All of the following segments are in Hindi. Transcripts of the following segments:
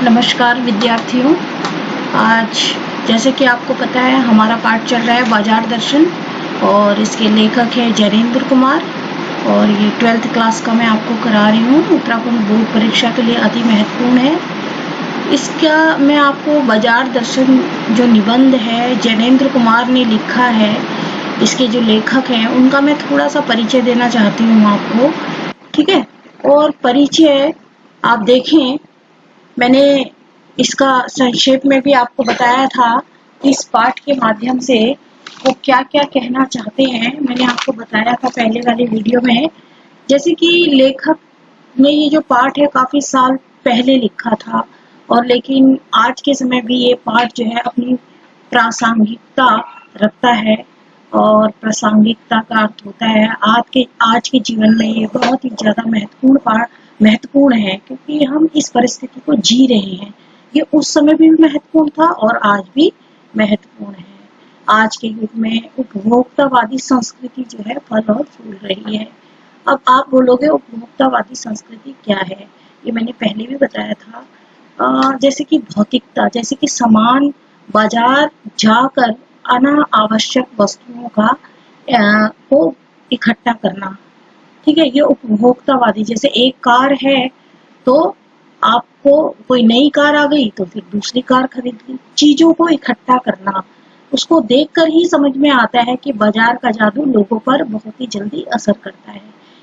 नमस्कार विद्यार्थियों। आज जैसे कि आपको पता है हमारा पाठ चल रहा है बाजार दर्शन और इसके लेखक हैं जैनेंद्र कुमार और ये 12th क्लास का मैं आपको करा रही हूँ। उत्तराखंड बोर्ड परीक्षा के लिए अति महत्वपूर्ण है। इसका मैं आपको बाजार दर्शन जो निबंध है जैनेंद्र कुमार ने लिखा है, इसके जो लेखक हैं उनका मैं थोड़ा सा परिचय देना चाहती हूँ आपको, ठीक है। और परिचय आप देखें, मैंने इसका संक्षेप में भी आपको बताया था कि इस पाठ के माध्यम से वो क्या क्या कहना चाहते हैं। मैंने आपको बताया था पहले वाली वीडियो में, जैसे कि लेखक ने ये जो पाठ है काफी साल पहले लिखा था और लेकिन आज के समय भी ये पाठ जो है अपनी प्रासंगिकता रखता है। और प्रासंगिकता का अर्थ होता है आज के जीवन में ये बहुत ही ज्यादा महत्वपूर्ण है, क्योंकि हम इस परिस्थिति को जी रहे हैं। ये उस समय भी महत्वपूर्ण था और आज भी महत्वपूर्ण है। आज के युग में उपभोक्तावादी संस्कृति जो है फल और फूल रही है। अब आप बोलोगे उपभोक्तावादी संस्कृति क्या है, ये मैंने पहले भी बताया था। जैसे कि भौतिकता, जैसे कि सामान बाजार जाकर अनावश्यक वस्तुओं का को इकट्ठा करना, ठीक है। ये उपभोक्तावादी, जैसे एक कार है तो आपको कोई नई कार आ गई तो फिर दूसरी कार खरीद ली। चीजों को इकट्ठा करना, उसको देखकर ही समझ में आता है कि बाजार का जादू लोगों पर बहुत ही जल्दी असर करता है।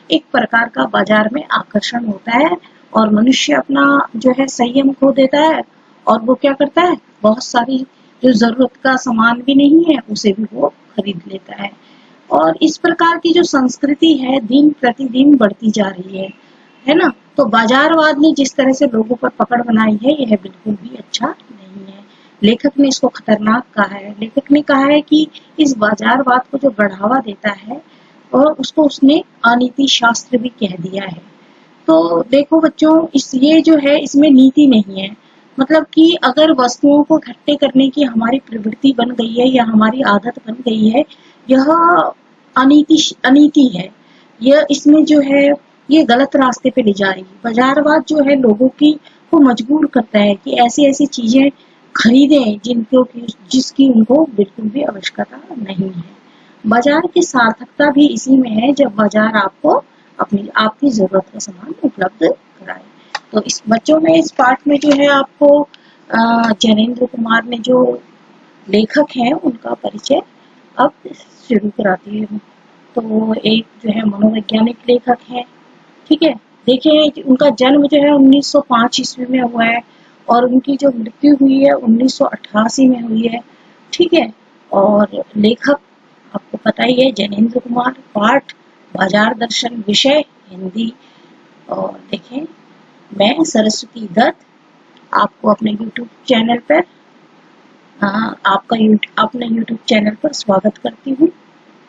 एक प्रकार का बाजार में आकर्षण होता है और मनुष्य अपना जो है संयम खो देता है और वो क्या करता है, बहुत सारी जो जरूरत का सामान भी नहीं है उसे भी वो खरीद लेता है। और इस प्रकार की जो संस्कृति है दिन प्रतिदिन बढ़ती जा रही है ना। तो बाजारवाद ने जिस तरह से लोगों पर पकड़ बनाई है यह बिल्कुल भी अच्छा नहीं है। लेखक ने इसको खतरनाक कहा है। लेखक ने कहा है कि इस बाजारवाद को जो बढ़ावा देता है और उसको उसने अनीति शास्त्र भी कह दिया है। तो देखो बच्चों, ये जो है इसमें नीति नहीं है। मतलब कि अगर वस्तुओं को इकट्ठे करने की हमारी प्रवृत्ति बन गई है या हमारी आदत बन गई है, यह अनीति है। यह इसमें जो है ये गलत रास्ते पे ले जा रही है। बाजारवाद जो है लोगों को मजबूर करता है कि ऐसी ऐसी चीजें खरीदें जिसकी उनको बिल्कुल भी आवश्यकता नहीं है। बाजार की सार्थकता भी इसी में है जब बाजार आपको आपकी जरूरत का सामान उपलब्ध कराए। तो इस बच्चों में इस पाठ में जो है आपको जैनेंद्र कुमार ने जो लेखक हैं उनका परिचय अब शुरू कराती हूँ। तो एक जो है मनोवैज्ञानिक लेखक है, ठीक है। देखिए उनका जन्म जो है 1905 ईस्वी में हुआ है और उनकी जो मृत्यु हुई है 1988 में हुई है, ठीक है। और लेखक आपको पता ही है जैनेंद्र कुमार। पाठ बाजार दर्शन, विषय हिंदी। और देखें मैं सरस्वती दत्त आपको अपने YouTube चैनल पर अपने YouTube चैनल पर स्वागत करती हूँ।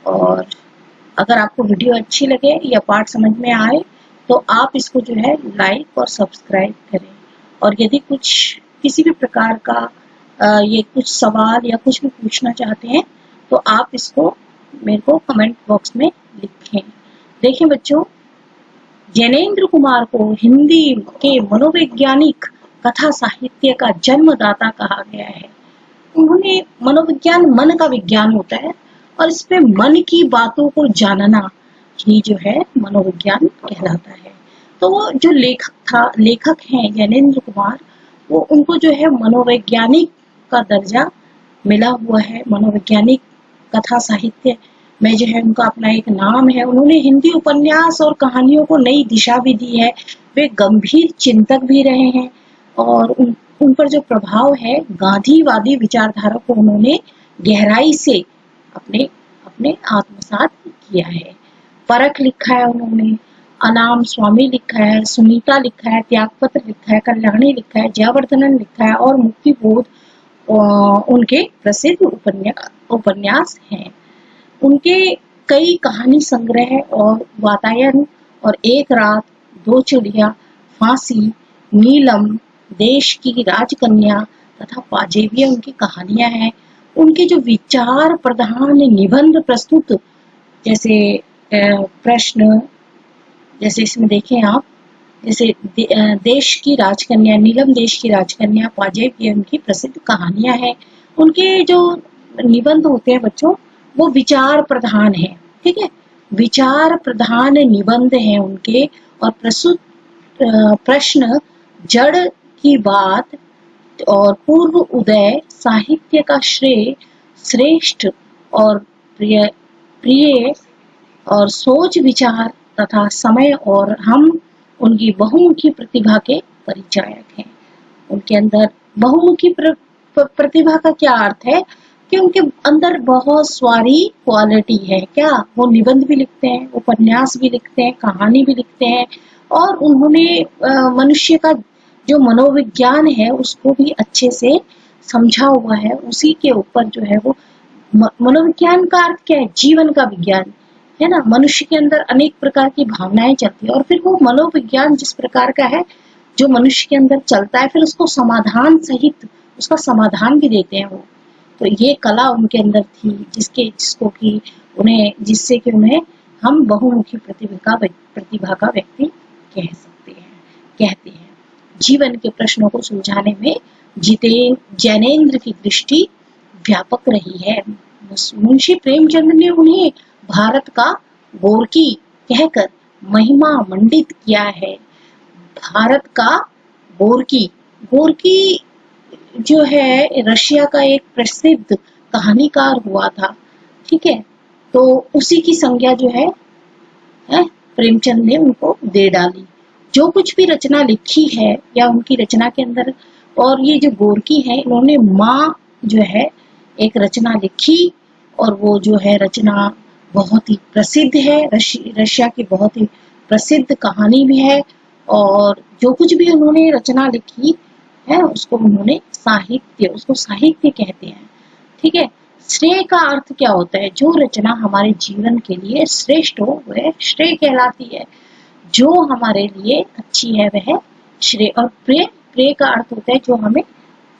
और अगर आपको वीडियो अच्छी लगे या पाठ समझ में आए तो आप इसको जो है लाइक और सब्सक्राइब करें। और यदि किसी भी प्रकार का ये कुछ सवाल या कुछ भी पूछना चाहते हैं तो आप इसको मेरे को कमेंट बॉक्स में लिखें। देखें बच्चों, जैनेंद्र कुमार को हिंदी के मनोवैज्ञानिक कथा साहित्य का जन्मदाता कहा गया है। उन्होंने मनोविज्ञान, मन का विज्ञान होता है और इसमें मन की बातों को जानना ही जो है मनोविज्ञान कहलाता है। तो वो जो लेखक हैं जैनेंद्र कुमार, वो उनको जो है मनोवैज्ञानिक का दर्जा मिला हुआ है। मनोवैज्ञानिक कथा साहित्य में जो है उनका अपना एक नाम है। उन्होंने हिंदी उपन्यास और कहानियों को नई दिशा भी दी है। वे गंभीर चिंतक भी रहे हैं और उन पर जो प्रभाव है गांधीवादी विचारधारा को उन्होंने गहराई से अपने आत्मसात किया है। परख लिखा है उन्होंने, अनाम स्वामी लिखा है, सुनीता लिखा है, त्यागपत्र लिखा है, कल्याणी लिखा है, जयवर्धनन लिखा है और मुक्तिबोध उनके प्रसिद्ध उपन्यास हैं। उनके कई कहानी संग्रह और वातायन और एक रात, दो चिड़िया, फांसी, नीलम, देश की राजकन्या तथा पाजेबिया उनकी कहानियां हैं। उनके जो विचार प्रधान निबंध प्रस्तुत, जैसे प्रश्न, जैसे इसमें देखें आप, जैसे देश की राजकन्या, नीलम देश की राजकन्या पाजेब, ये उनकी प्रसिद्ध कहानियां हैं। उनके जो निबंध होते हैं बच्चों, वो विचार प्रधान है। ठीक है, विचार प्रधान निबंध हैं उनके। और प्रस्तुत प्रश्न, जड़ की बात और पूर्व उदय साहित्य का श्रेय, श्रेष्ठ और प्रिय प्रिय और सोच विचार तथा समय, और हम उनकी बहुमुखी प्रतिभा के परिचायक हैं। उनके अंदर बहुमुखी प्रतिभा का क्या अर्थ है कि उनके अंदर बहुत सारी क्वालिटी है। क्या वो निबंध भी लिखते हैं, उपन्यास भी लिखते हैं, कहानी भी लिखते हैं, और उन्होंने मनुष्य का जो मनोविज्ञान है उसको भी अच्छे से समझा हुआ है। उसी के ऊपर जो है वो मनोविज्ञान का अर्थ क्या है? जीवन का विज्ञान है ना। मनुष्य के अंदर अनेक प्रकार की भावनाएं चलती है, और फिर वो मनोविज्ञान जिस प्रकार का है जो मनुष्य के अंदर चलता है, फिर उसको समाधान सहित उसका समाधान भी देते हैं वो। तो ये कला उनके अंदर थी, जिससे कि उन्हें हम बहुमुखी प्रतिभा का व्यक्ति कह सकते हैं, कहते हैं। जीवन के प्रश्नों को सुलझाने में जैनेन्द्र की दृष्टि व्यापक रही है। मुंशी प्रेमचंद ने उन्हें भारत का गोर्की कहकर महिमा मंडित किया है। भारत का गोर्की, गोर्की जो है रशिया का एक प्रसिद्ध कहानीकार हुआ था। ठीक है, तो उसी की संज्ञा जो है प्रेमचंद ने उनको दे डाली। जो कुछ भी रचना लिखी है या उनकी रचना के अंदर, और ये जो गोर्की है, इन्होंने माँ जो है एक रचना लिखी, और वो जो है रचना बहुत ही प्रसिद्ध है, रशिया की बहुत ही प्रसिद्ध कहानी भी है। और जो कुछ भी उन्होंने रचना लिखी है उसको साहित्य कहते हैं। ठीक है, श्रेय का अर्थ क्या होता है? जो रचना हमारे जीवन के लिए श्रेष्ठ हो वह श्रेय कहलाती है। जो हमारे लिए अच्छी है वह श्रेय। और प्रिय का अर्थ होता है जो हमें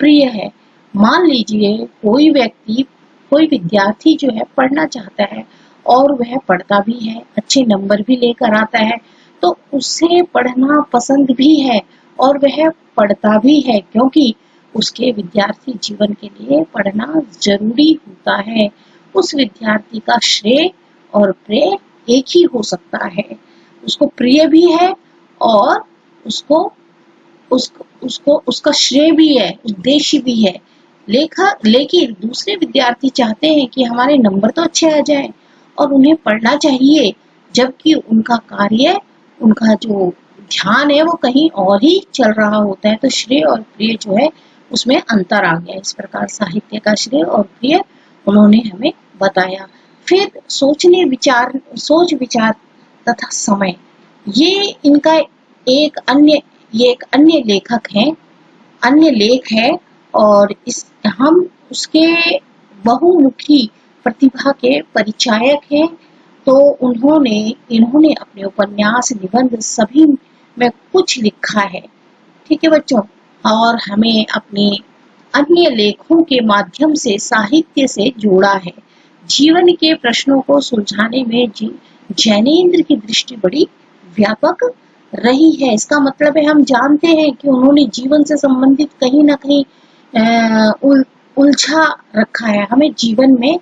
प्रिय है। मान लीजिए कोई विद्यार्थी जो है पढ़ना चाहता है, और वह पढ़ता भी है, अच्छे नंबर भी लेकर आता है, तो उसे पढ़ना पसंद भी है और वह पढ़ता भी है, क्योंकि उसके विद्यार्थी जीवन के लिए पढ़ना जरूरी होता है। उस विद्यार्थी का श्रेय और प्रेय एक ही हो सकता है। उसको प्रिय भी है और उसका श्रेय भी है, उद्देश्य भी है। लेकिन दूसरे विद्यार्थी चाहते हैं कि हमारे नंबर तो अच्छे आ जाएं और उन्हें पढ़ना चाहिए, जबकि उनका कार्य, उनका जो ध्यान है वो कहीं और ही चल रहा होता है। तो श्रेय और प्रिय जो है उसमें अंतर आ गया। इस प्रकार साहित्य का श्रेय और प्रिय उन्होंने हमें बताया। फिर सोच विचार तथा समय, ये इनका एक अन्य लेख है, और हम उसके बहुमुखी प्रतिभा के परिचायक हैं। तो इन्होंने अपने उपन्यास, निबंध सभी में कुछ लिखा है। ठीक है बच्चों, और हमें अपने अन्य लेखों के माध्यम से साहित्य से जोड़ा है। जीवन के प्रश्नों को सुलझाने में जैनेन्द्र की दृष्टि बड़ी व्यापक रही है। इसका मतलब है हम जानते हैं कि उन्होंने जीवन से संबंधित कहीं ना कहीं उलझा रखा है। हमें जीवन में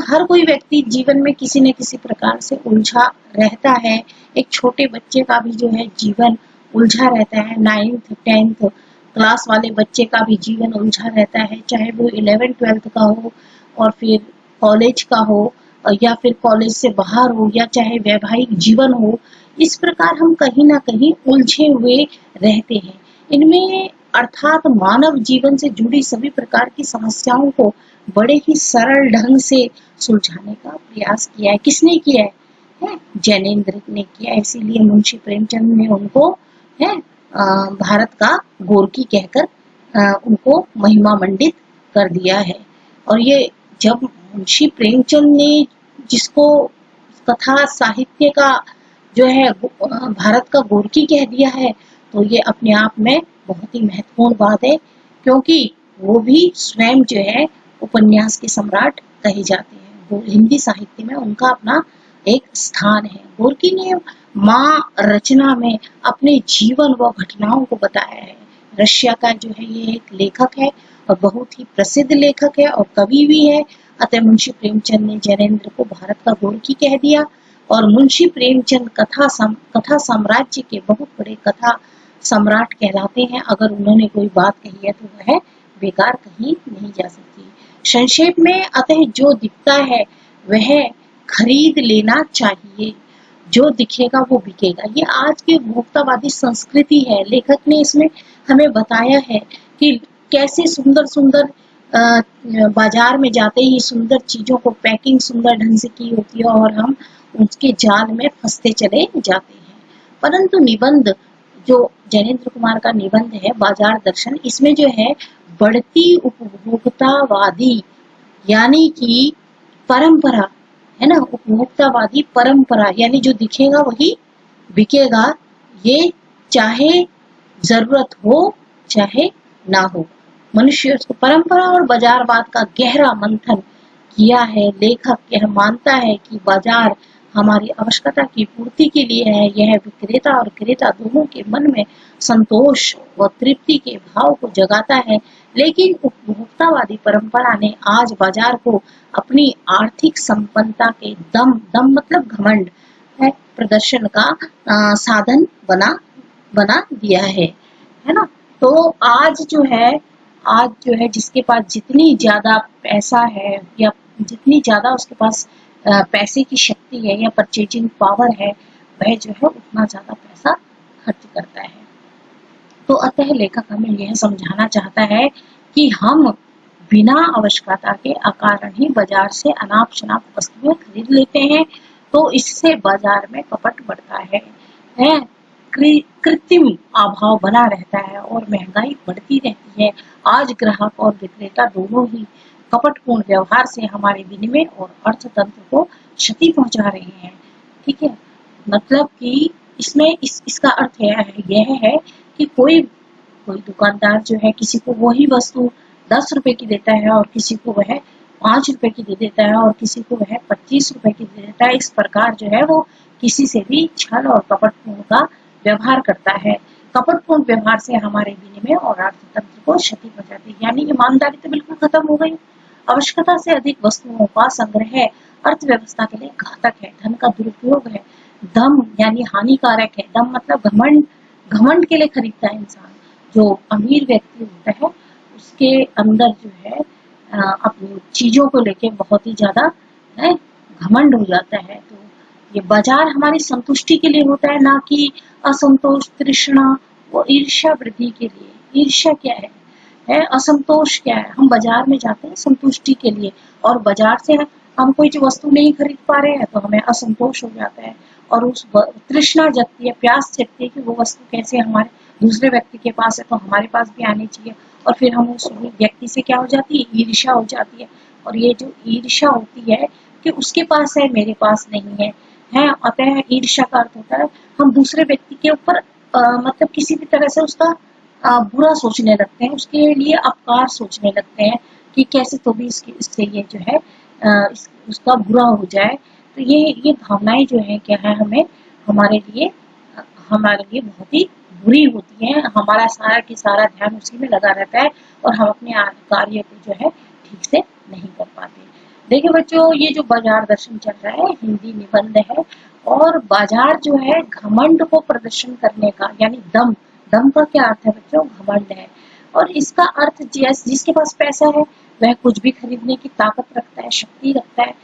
हर कोई व्यक्ति जीवन में किसी न किसी प्रकार से उलझा रहता है। एक छोटे बच्चे का भी जो है जीवन उलझा रहता है। 9th 10th क्लास वाले बच्चे का भी जीवन उलझा रहता है, चाहे वो 11th 12th का हो, और फिर कॉलेज का हो, या फिर कॉलेज से बाहर हो, या चाहे वैवाहिक जीवन हो। इस प्रकार हम कहीं ना कहीं उलझे हुए रहते हैं। इनमें अर्थात मानव जीवन से जुड़ी सभी प्रकार की समस्याओं को बड़े ही सरल ढंग से सुलझाने का प्रयास किया है। किसने किया है? जैनेन्द्र ने किया है। इसीलिए मुंशी प्रेमचंद ने उनको भारत का गोर्की कहकर उनको महिमा मंडित कर दिया है। और ये जब मुंशी प्रेमचंद ने जिसको कथा साहित्य का जो है भारत का गोर्की कह दिया है, तो ये अपने आप में बहुत ही महत्वपूर्ण बात है, क्योंकि वो भी स्वयं जो है उपन्यास के सम्राट कहे जाते हैं। वो हिंदी साहित्य में उनका अपना एक स्थान है। गोर्की ने माँ रचना में अपने जीवन व घटनाओं को बताया है। रशिया का जो है ये एक लेखक है और बहुत ही प्रसिद्ध लेखक है और कवि भी है। अतः मुंशी प्रेमचंद ने जैनेन्द्र को भारत का गोरखी कह दिया और मुंशी प्रेमचंद कथा साम्राज्य के बहुत बड़े कथा सम्राट कहलाते हैं। अगर उन्होंने कोई बात कही है तो वह बेकार कही नहीं जा सकती। संक्षेप में अतः जो दिखता है वह खरीद लेना चाहिए, जो दिखेगा वो बिकेगा। ये आज की उपभोक्तावादी संस्कृति है। लेखक ने इसमें हमें बताया है कि कैसे सुंदर सुंदर बाजार में जाते ही सुंदर चीजों को पैकिंग सुंदर ढंग से की होती है और हम उसके जाल में फंसते चले जाते हैं। परंतु निबंध जो जैनेन्द्र कुमार का निबंध है बाजार दर्शन, इसमें जो है बढ़ती उपभोक्तावादी यानी कि परंपरा है ना, उपभोक्तावादी परंपरा यानी जो दिखेगा वही बिकेगा, ये चाहे जरूरत हो चाहे ना हो। मनुष्य उसको परंपरा और बाजारवाद का गहरा मंथन किया है। लेखक यह मानता है कि बाजार हमारी आवश्यकता की पूर्ति के लिए है। यह विक्रेता और क्रेता दोनों के मन में संतोष व तृप्ति के भाव को जगाता है। लेकिन उपभोक्तावादी परंपरा ने आज बाजार को अपनी आर्थिक संपन्नता के दम मतलब घमंड है, प्रदर्शन का साधन बना दिया है ना। तो आज जो है जिसके पास जितनी ज्यादा पैसा है या जितनी ज्यादा उसके पास पैसे की शक्ति है या परचेजिंग पावर है, वह जो है उतना ज्यादा पैसा खर्च करता है। तो अतः लेखक हमें यह समझाना चाहता है कि हम बिना आवश्यकता के अकारण ही बाजार से अनाप शनाप वस्तुएं खरीद लेते हैं, तो इससे बाजार में कपट बढ़ता है, कृत्रिम अभाव बना रहता है और महंगाई बढ़ती रहती है। आज ग्राहक और विक्रेता दोनों ही कपटपूर्ण व्यवहार से हमारे विनिमय और अर्थतंत्र को क्षति पहुंचा रहे हैं। ठीक है, मतलब कि इसमें इसका अर्थ यह है कि कोई दुकानदार जो है किसी को वही वस्तु 10 रुपए की देता है और किसी को वह 5 रुपए की दे देता है और किसी को वह 25 रुपए की दे देता है। इस प्रकार जो है वो किसी से भी छल और कपटपूर्ण का व्यवहार करता है। कपटपूर्ण व्यवहार से हमारे विनिमय और अर्थतंत्र को क्षति पहुंचाती है, यानी ईमानदारी तो बिल्कुल खत्म हो गई। आवश्यकता से अधिक वस्तुओं का संग्रह अर्थव्यवस्था के लिए घातक है, धन का दुरुपयोग है, दम यानी हानिकारक है। दम मतलब घमंड के लिए खरीदता है इंसान। जो अमीर व्यक्ति होता है उसके अंदर जो है अपनी चीजों को लेके बहुत ही ज्यादा घमंड हो जाता है। तो ये बाजार हमारी संतुष्टि के लिए होता है, ना कि असंतोष, तृष्णा और ईर्ष्या वृद्धि के लिए। ईर्ष्या क्या है असंतोष क्या है? हम बाजार में जाते हैं संतुष्टि के लिए और बाजार से हम कोई जो वस्तु नहीं खरीद पा रहे हैं तो हमें असंतोष हो जाता है और उस तृष्णा जगती है, प्यास जगती है कि वो वस्तु कैसे हमारे दूसरे व्यक्ति के पास है तो हमारे पास भी आनी चाहिए। और फिर हम उस व्यक्ति से क्या हो जाती है, ईर्ष्या हो जाती है। और ये जो ईर्ष्या होती है कि उसके पास है मेरे पास नहीं है, अतः ईर्ष्या का अर्थ होता है हम दूसरे व्यक्ति के ऊपर मतलब किसी भी तरह से उसका बुरा सोचने लगते हैं, उसके लिए अपकार सोचने लगते हैं कि कैसे तो भी इससे ये जो है उसका बुरा हो जाए। तो ये भावनाएं जो है क्या है हमारे लिए बहुत ही बुरी होती है। हमारा सारा की सारा ध्यान उसी में लगा रहता है और हम अपने कार्य को जो है ठीक से नहीं कर पाते। देखिए बच्चों, ये जो बाजार दर्शन चल रहा है हिंदी निबंध है और बाजार जो है घमंड को प्रदर्शन करने का यानी दम का क्या अर्थ है बच्चों? घमंड है। और इसका अर्थ जिसके पास पैसा है वह कुछ भी खरीदने की ताकत रखता है, शक्ति रखता है,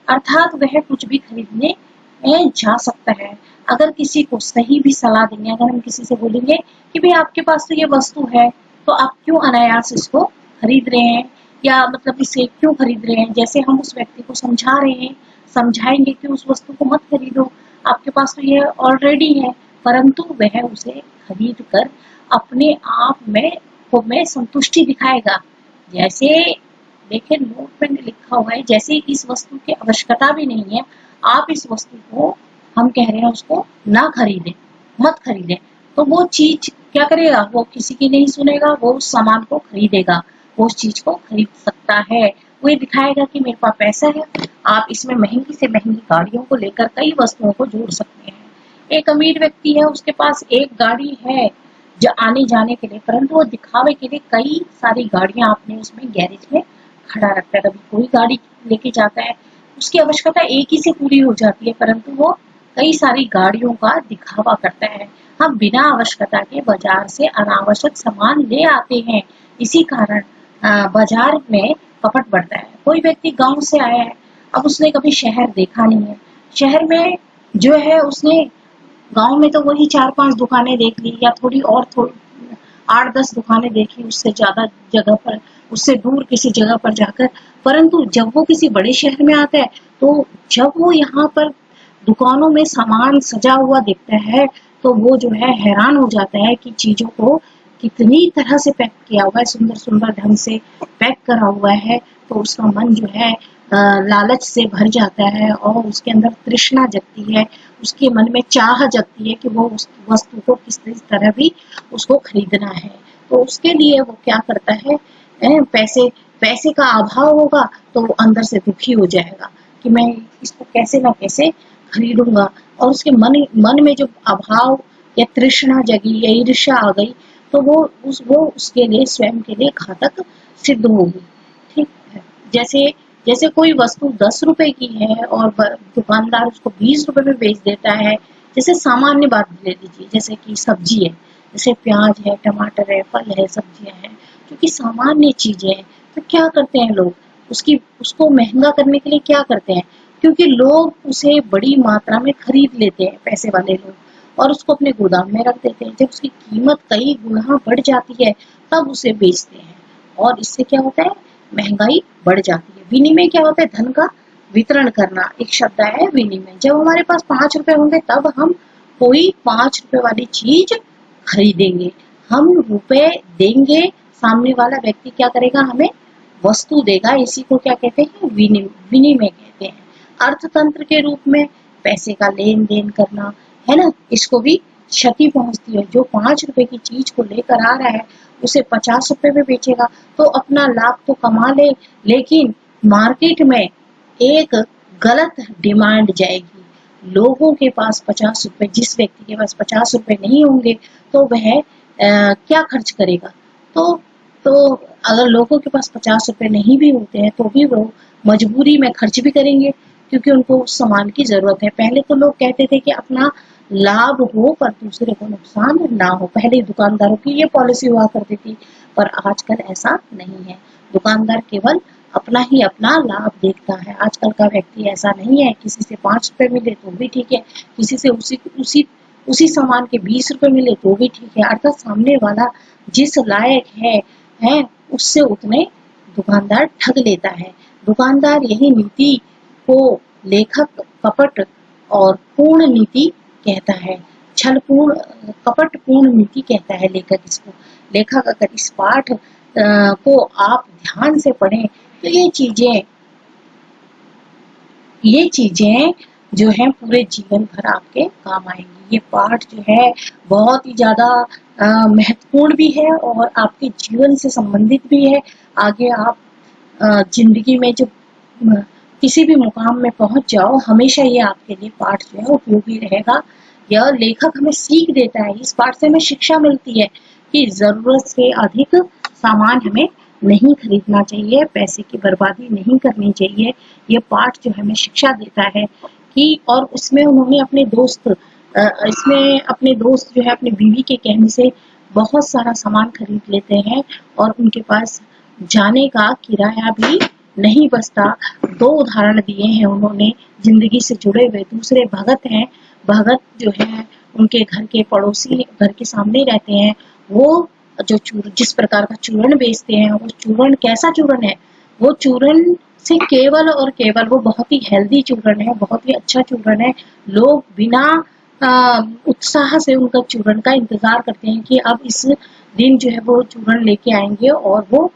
अर्थात वह कुछ भी खरीदने जा सकता है। अगर किसी को सही भी सलाह देंगे, अगर हम किसी से बोलेंगे कि भाई आपके पास तो ये वस्तु है तो आप क्यों अनायास इसको खरीद रहे हैं या मतलब इसे क्यों खरीद रहे हैं, जैसे हम उस व्यक्ति को समझा रहे हैं, समझाएंगे कि उस वस्तु को मत खरीदो, आपके पास तो ये ऑलरेडी है, परंतु वह उसे खरीद कर अपने आप में संतुष्टि दिखाएगा। जैसे देखिए नोट में लिखा हुआ है, जैसे इस वस्तु की आवश्यकता भी नहीं है, आप इस वस्तु को हम कह रहे हैं उसको ना खरीदें, मत खरीदें, तो वो चीज क्या करेगा? वो किसी की नहीं सुनेगा, वो उस सामान को खरीदेगा, वो उस चीज को खरीद सकता है। वो ये दिखाएगा कि मेरे पास पैसा है आप इसमें महंगी से महंगी गाड़ियों को लेकर कई वस्तुओं को जोड़ सकते हैं। एक अमीर व्यक्ति है, उसके पास एक गाड़ी है आने जाने के लिए, परंतु वो दिखावे के लिए कई सारी गाड़ियां आपने उसमें गैरेज में खड़ा रखता है। कभी कोई गाड़ी लेके जाता है, उसकी आवश्यकता एक ही से पूरी हो जाती है, परंतु वो कई सारी गाड़ियों का दिखावा करता है। हम बिना आवश्यकता के बाजार से अनावश्यक सामान ले आते हैं। इसी कारण बाजार में कपट बढ़ता है। कोई व्यक्ति गांव से आया है, अब उसने कभी शहर देखा नहीं है। शहर में जो है उसने, गांव में तो वही 4-5 दुकानें देख ली या थोड़ी 8-10 दुकानें देखी, उससे ज्यादा जगह पर, उससे दूर किसी जगह पर जाकर। परंतु जब वो किसी बड़े शहर में आता है, तो जब वो यहाँ पर दुकानों में सामान सजा हुआ दिखता है, तो वो जो है हैरान हो जाता है कि चीजों को कितनी तरह से पैक किया हुआ है, सुंदर सुंदर ढंग से पैक करा हुआ है। तो उसका मन जो है लालच से भर जाता है और उसके अंदर तृष्णा जगती है, उसके मन में चाह जगती है कि वो उस वस्तु को किस तरह भी उसको खरीदना है। तो उसके लिए वो क्या करता है, पैसे पैसे का अभाव होगा तो वो अंदर से दुखी हो जाएगा कि मैं इसको कैसे ना कैसे खरीदूंगा, और उसके मन में जो अभाव या तृष्णा जगी या ईर्ष्या आ गई, तो वो उसके लिए, स्वयं के लिए घातक सिद्ध होगी। ठीक है। जैसे जैसे कोई वस्तु 10 रुपए की है और दुकानदार उसको 20 रुपए में बेच देता है। जैसे सामान्य बात ले लीजिए, जैसे कि सब्जी है, जैसे प्याज है, टमाटर है, फल है, सब्जियां हैं, क्योंकि सामान्य चीजें हैं। तो क्या करते हैं लोग, उसको महंगा करने के लिए क्या करते हैं, क्योंकि लोग उसे बड़ी मात्रा में खरीद लेते हैं, पैसे वाले लोग, और उसको अपने गोदाम में रख देते हैं। जब उसकी कीमत कई गुना बढ़ जाती है, तब उसे बेचते हैं, और इससे क्या होता है, महंगाई बढ़ जाती है। विनिमय क्या होता है, धन का वितरण करना, एक शब्द है विनिमय। जब हमारे पास 5 रुपए होंगे, तब हम कोई 5 रुपए वाली चीज खरीदेंगे, हम रुपए देंगे, सामने वाला व्यक्ति क्या करेगा, हमें वस्तु देगा। इसी को क्या कहते हैं, विनिमय कहते हैं। अर्थतंत्र के रूप में पैसे का लेन देन करना है ना, इसको भी क्षति पहुंचती है। जो 5 रुपए की चीज को लेकर आ रहा है, उसे 50 रुपए में बेचेगा तो अपना लाभ तो कमा ले, लेकिन मार्केट में एक गलत डिमांड जाएगी। लोगों के पास 50 रुपए, जिस व्यक्ति के पास 50 रुपए नहीं होंगे, तो वह क्या खर्च करेगा। तो अगर लोगों के पास 50 रुपए नहीं भी होते हैं, तो भी वो मजबूरी में खर्च भी करेंगे, क्योंकि उनको उस सामान की जरूरत है। पहले तो लोग कहते थे कि अपना लाभ हो पर दूसरे को नुकसान ना हो, पहले दुकानदारों की ये पॉलिसी हुआ करती थी। पर आजकल ऐसा नहीं है, दुकानदार केवल अपना लाभ देखता है। आजकल का व्यक्ति ऐसा नहीं है, किसी से 5 रुपए मिले तो भी ठीक है, किसी से उसी सामान के 20 रुपए मिले तो भी ठीक है। अर्थात सामने वाला जिस लायक है उससे उतने दुकानदार ठग लेता है। दुकानदार यही नीति को लेखक कपट और पूर्ण नीति कहता है, छल पूर्ण, कपट पूर्ण नीति कहता है लेखक इसको। लेखक अगर इस पाठ को आप ध्यान से पढ़ें, तो ये चीजें जो है पूरे जीवन भर आपके काम आएंगी। ये पाठ जो है बहुत ही ज्यादा महत्वपूर्ण भी है और आपके जीवन से संबंधित भी है। आगे आप जिंदगी में जो किसी भी मुकाम में पहुंच जाओ, हमेशा ये आपके लिए पाठ जो है उपयोगी रहेगा। यह लेखक हमें सीख देता है, इस पाठ से हमें शिक्षा मिलती है कि जरूरत से अधिक सामान हमें नहीं खरीदना चाहिए, पैसे की बर्बादी नहीं करनी चाहिए। ये पाठ जो हमें शिक्षा देता है कि, और उसमें उन्होंने इसमें अपने दोस्त जो है अपनी बीवी के कहने से बहुत सारा सामान खरीद लेते हैं और उनके पास जाने का किराया भी नहीं बचता। 2 उदाहरण दिए हैं उन्होंने जिंदगी से जुड़े हुए। दूसरे भगत हैं, भगत जो है उनके घर के पड़ोसी घर के सामने रहते हैं। वो जो जिस प्रकार का चूर्ण बेचते हैं, वो चूर्ण कैसा चूर्ण है, वो चूर्ण से केवल और केवल, वो बहुत ही हेल्दी चूर्ण है, बहुत ही अच्छा चूर्ण है। लोग बिना उत्साह से उनका चूर्ण का इंतजार करते हैं कि अब इस दिन जो है वो चूर्ण लेके आएंगे, और वो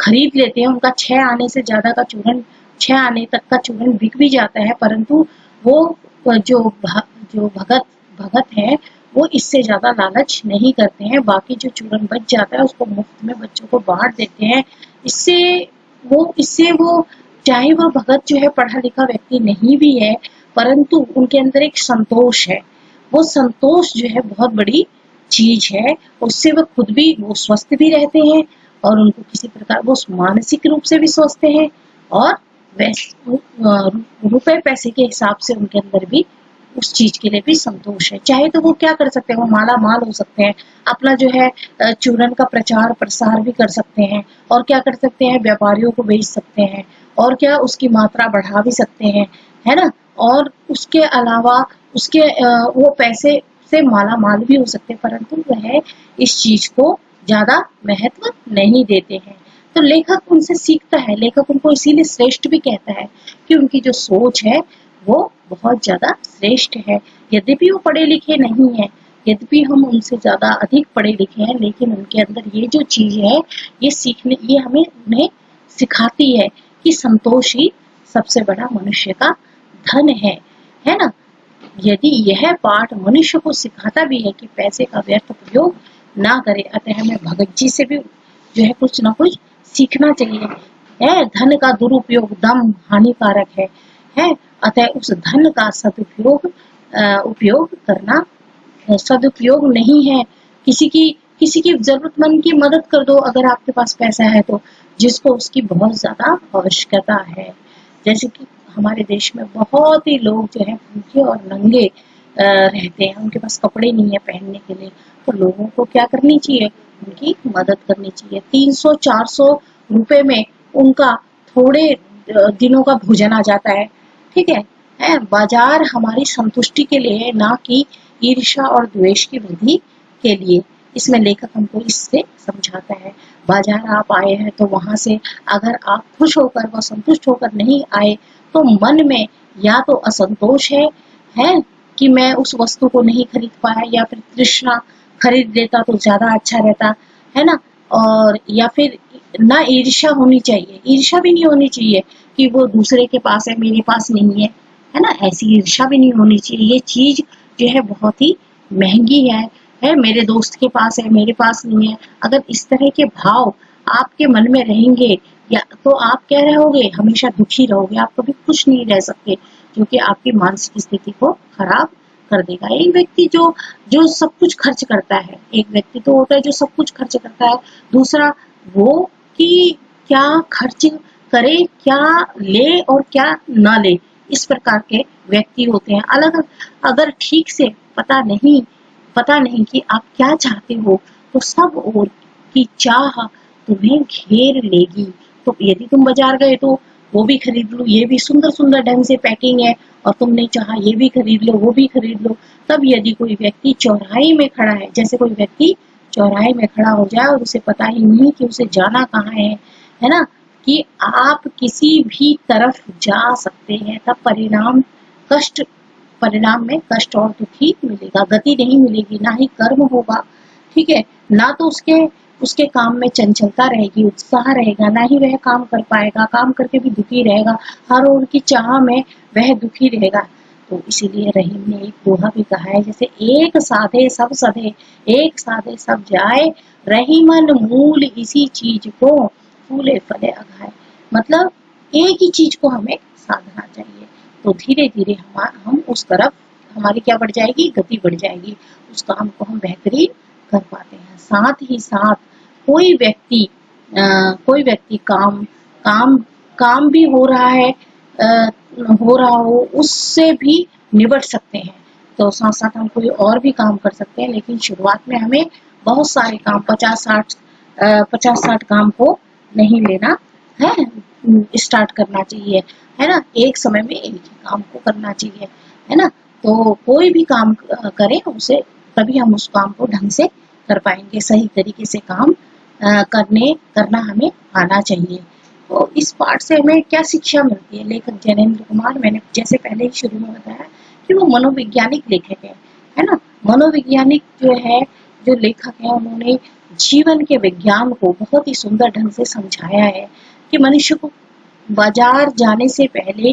खरीद लेते हैं। उनका 6 आने से ज्यादा का चूर्ण, 6 आने तक का चूर्ण बिक भी जाता है, परंतु वो जो भगत है वो इससे ज्यादा लालच नहीं करते हैं। बाकी जो चूर्ण बच जाता है उसको मुफ्त में बच्चों को बांट देते हैं। इससे वो चाहे वह भगत जो है पढ़ा लिखा व्यक्ति नहीं भी है, परंतु उनके अंदर एक संतोष है। वो संतोष जो है बहुत बड़ी चीज है। उससे वो खुद भी वो स्वस्थ भी रहते हैं और उनको किसी प्रकार वो मानसिक रूप से भी स्वस्थ हैं और रुपए पैसे के हिसाब से उनके अंदर भी उस चीज के लिए भी संतोष है। चाहे तो वो क्या कर सकते हैं, वो माला माल हो सकते हैं, अपना जो है चूरन का प्रचार प्रसार भी कर सकते हैं और क्या कर सकते हैं, व्यापारियों को बेच सकते हैं और क्या उसकी मात्रा बढ़ा भी सकते हैं, है ना। और उसके अलावा उसके वो पैसे से माला माल भी हो सकते हैं, परंतु वह इस चीज को ज्यादा महत्व नहीं देते हैं। तो लेखक उनसे सीखता है, लेखक उनको इसीलिए श्रेष्ठ भी कहता है कि उनकी जो सोच है वो बहुत ज्यादा श्रेष्ठ है। यद्यपि वो पढ़े लिखे नहीं है, यद्यपि हम उनसे ज्यादा अधिक पढ़े लिखे हैं, लेकिन उनके अंदर ये जो चीज है ये हमें उन्हें सिखाती है कि संतोष ही सबसे बड़ा मनुष्य का धन है ना। यदि यह पाठ मनुष्य को सिखाता भी है कि पैसे का व्यर्थ प्रयोग ना करे, अतः हमें भगत जी से भी जो है कुछ ना कुछ सीखना चाहिए। है धन का दुरुपयोग दम हानिकारक है। अतः उस धन का उपयोग करना सदुपयोग नहीं है। किसी की जरूरतमंद की मदद कर दो अगर आपके पास पैसा है तो, जिसको उसकी बहुत ज्यादा आवश्यकता है। जैसे कि हमारे देश में बहुत ही लोग जो है भूखे और नंगे रहते हैं, उनके पास कपड़े नहीं है पहनने के लिए, तो लोगों को क्या करनी चाहिए, उनकी मदद करनी चाहिए। 300-400 रुपए में उनका थोड़े दिनों का भोजन आ जाता है, ठीक है। बाजार हमारी संतुष्टि के लिए है, ना कि ईर्ष्या और द्वेष की वृद्धि के लिए। इसमें लेखक हमको इससे समझाता है। बाजार आप आए हैं तो वहां से अगर आप खुश होकर व संतुष्ट होकर नहीं आए तो मन में या तो असंतोष है कि मैं उस वस्तु को नहीं खरीद पाया, या फिर तृष्णा खरीद लेता तो ज्यादा अच्छा रहता, है ना। और या फिर ना ईर्ष्या होनी चाहिए, ईर्ष्या भी नहीं होनी चाहिए कि वो दूसरे के पास है मेरे पास नहीं है ना, ऐसी ईर्ष्या भी नहीं होनी चाहिए। ये चीज जो है बहुत ही महंगी है, मेरे दोस्त के पास है मेरे पास नहीं है। अगर इस तरह के भाव आपके मन में रहेंगे या तो आप क्या रहोगे, हमेशा दुखी रहोगे, आप कभी खुश नहीं रह सकते, क्योंकि आपकी मानसिक स्थिति को खराब कर देगा। एक व्यक्ति जो सब कुछ खर्च करता है, एक व्यक्ति तो होता है जो सब कुछ खर्च करता है, दूसरा वो कि क्या खर्च करे, क्या ले और क्या ना ले, इस प्रकार के व्यक्ति होते हैं। अलग अगर ठीक से पता नहीं कि आप क्या चाहते हो तो सब ओर की चाह तुम्हें घेर लेगी। तो यदि तुम बाजार गए तो वो भी खरीद लो, ये भी सुंदर सुंदर ढंग से पैकिंग है, और तुमने चाहा ये भी खरीद लो वो भी खरीद लो। तब यदि कोई व्यक्ति चौराहे में खड़ा है, जैसे कोई व्यक्ति चौराहे में खड़ा हो जाए और उसे पता ही नहीं कि उसे जाना कहाँ है ना, कि आप किसी भी तरफ जा सकते हैं, तब परिणाम में कष्ट और दुखी मिलेगा, गति नहीं मिलेगी, ना ही कर्म होगा, ठीक है। ना तो उसके काम में चंचलता रहेगी, उत्साह रहेगा, ना ही वह काम कर पाएगा, काम करके भी दुखी रहेगा, हर ओर की चाह में वह दुखी रहेगा। तो इसीलिए रहीम ने एक दोहा भी कहा है, जैसे एक साधे सब सधे, एक साधे सब जाए, रहीमन मूल इसी चीज को फूले फले अघाए। मतलब एक ही चीज को हमें साधना चाहिए, तो धीरे धीरे हम उस तरफ हमारी क्या बढ़ जाएगी, गति बढ़ जाएगी, उस काम को हम बेहतरीन कर पाते हैं। साथ ही साथ कोई व्यक्ति काम भी हो रहा है, हो उससे भी निबट सकते हैं, तो साथ साथ हम कोई और भी काम कर सकते हैं। लेकिन शुरुआत में हमें बहुत सारे काम 50-60 काम को नहीं लेना है, स्टार्ट करना चाहिए, है ना। एक समय में एक ही काम को करना चाहिए, है ना। तो कोई भी काम करें उसे, तभी हम उस काम को ढंग से कर पाएंगे, सही तरीके से काम करना हमें आना चाहिए। तो इस पाठ से हमें क्या शिक्षा मिलती है, लेखक जैनेंद्र कुमार, मैंने जैसे पहले ही शुरू में बताया कि वो मनोवैज्ञानिक लेखक है ना। मनोवैज्ञानिक जो लेखक है, उन्होंने जीवन के विज्ञान को बहुत ही सुंदर ढंग से समझाया है कि मनुष्य को बाजार जाने से पहले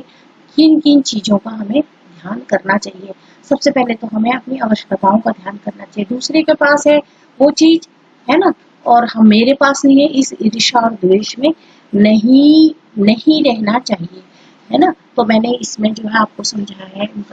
किन किन चीजों का हमें ध्यान करना चाहिए। सबसे पहले तो हमें अपनी आवश्यकताओं का ध्यान करना चाहिए, दूसरे के पास है वो चीज, है ना, और हम मेरे पास नहीं है, इस ईर्ष्या और द्वेष में नहीं रहना चाहिए, है ना। तो मैंने इसमें जो है आपको समझाया है।